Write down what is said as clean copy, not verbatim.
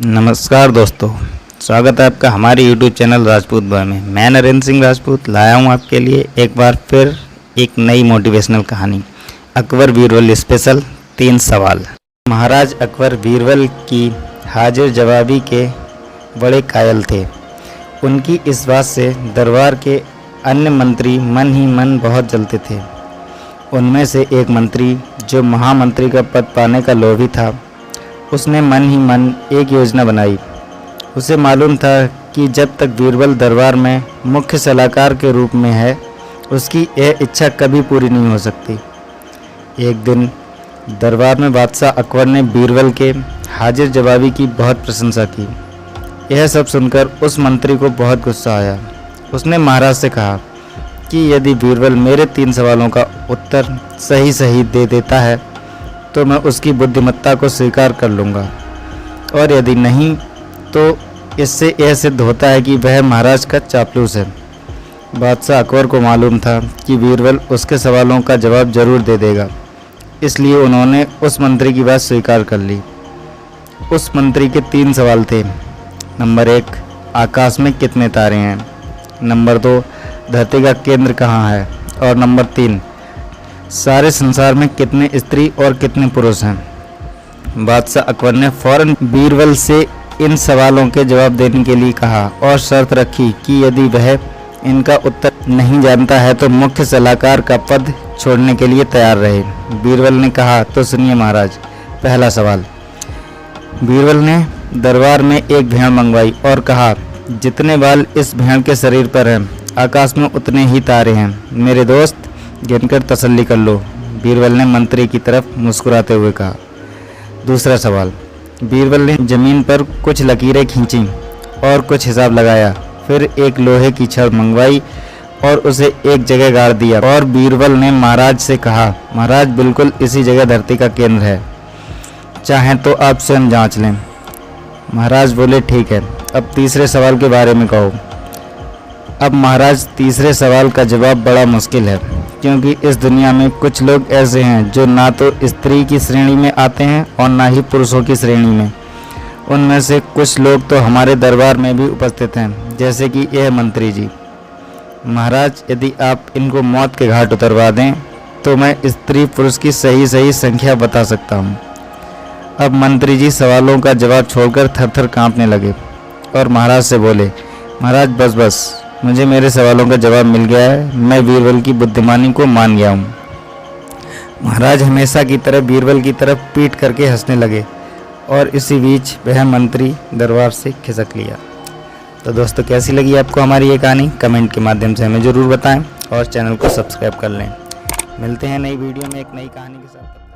नमस्कार दोस्तों, स्वागत है आपका हमारे YouTube चैनल राजपूत बॉय में। मैं नरेंद्र सिंह राजपूत लाया हूँ आपके लिए एक बार फिर एक नई मोटिवेशनल कहानी। अकबर बीरबल स्पेशल 3 सवाल। महाराज अकबर बीरबल की हाजिर जवाबी के बड़े कायल थे। उनकी इस बात से दरबार के अन्य मंत्री मन ही मन बहुत जलते थे। उनमें से एक मंत्री जो महामंत्री का पद पाने का लोभी था, उसने मन ही मन एक योजना बनाई। उसे मालूम था कि जब तक बीरबल दरबार में मुख्य सलाहकार के रूप में है, उसकी यह इच्छा कभी पूरी नहीं हो सकती। एक दिन दरबार में बादशाह अकबर ने बीरबल के हाजिर जवाबी की बहुत प्रशंसा की। यह सब सुनकर उस मंत्री को बहुत गुस्सा आया। उसने महाराज से कहा कि यदि बीरबल मेरे 3 सवालों का उत्तर सही दे देता है तो मैं उसकी बुद्धिमत्ता को स्वीकार कर लूँगा, और यदि नहीं तो इससे यह सिद्ध होता है कि वह महाराज का चापलूस है। बादशाह अकबर को मालूम था कि बीरबल उसके सवालों का जवाब जरूर दे देगा, इसलिए उन्होंने उस मंत्री की बात स्वीकार कर ली। उस मंत्री के 3 सवाल थे। नंबर 1, आकाश में कितने तारे हैं। नंबर 2, धरती का केंद्र कहाँ है। और नंबर 3, सारे संसार में कितने स्त्री और कितने पुरुष हैं। बादशाह अकबर ने फौरन बीरबल से इन सवालों के जवाब देने के लिए कहा और शर्त रखी कि यदि वह इनका उत्तर नहीं जानता है तो मुख्य सलाहकार का पद छोड़ने के लिए तैयार रहे। बीरबल ने कहा, तो सुनिए महाराज, पहला सवाल। बीरबल ने दरबार में एक भेड़ मंगवाई और कहा, जितने बाल इस भेड़ के शरीर पर हैं, आकाश में उतने ही तारे हैं। मेरे दोस्त, गिनकर तसल्ली कर लो। बीरबल ने मंत्री की तरफ मुस्कुराते हुए कहा। दूसरा सवाल। बीरबल ने जमीन पर कुछ लकीरें खींची और कुछ हिसाब लगाया, फिर एक लोहे की छड़ मंगवाई और उसे एक जगह गाड़ दिया। और बीरबल ने महाराज से कहा, महाराज, बिल्कुल इसी जगह धरती का केंद्र है, चाहें तो आप स्वयं जांच लें। महाराज बोले, ठीक है, अब तीसरे सवाल के बारे में कहो। अब महाराज, तीसरे सवाल का जवाब बड़ा मुश्किल है, क्योंकि इस दुनिया में कुछ लोग ऐसे हैं जो ना तो स्त्री की श्रेणी में आते हैं और ना ही पुरुषों की श्रेणी में। उनमें से कुछ लोग तो हमारे दरबार में भी उपस्थित हैं, जैसे कि यह मंत्री जी। महाराज, यदि आप इनको मौत के घाट उतरवा दें तो मैं स्त्री पुरुष की सही संख्या बता सकता हूँ। अब मंत्री जी सवालों का जवाब छोड़कर थर-थर काँपने लगे और महाराज से बोले, महाराज, बस, मुझे मेरे सवालों का जवाब मिल गया है। मैं बीरबल की बुद्धिमानी को मान गया हूँ। महाराज हमेशा की तरह बीरबल की तरफ पीट करके हंसने लगे और इसी बीच वह मंत्री दरबार से खिसक लिया। तो दोस्तों, कैसी लगी आपको हमारी ये कहानी? कमेंट के माध्यम से हमें ज़रूर बताएं और चैनल को सब्सक्राइब कर लें। मिलते हैं नई वीडियो में एक नई कहानी के साथ।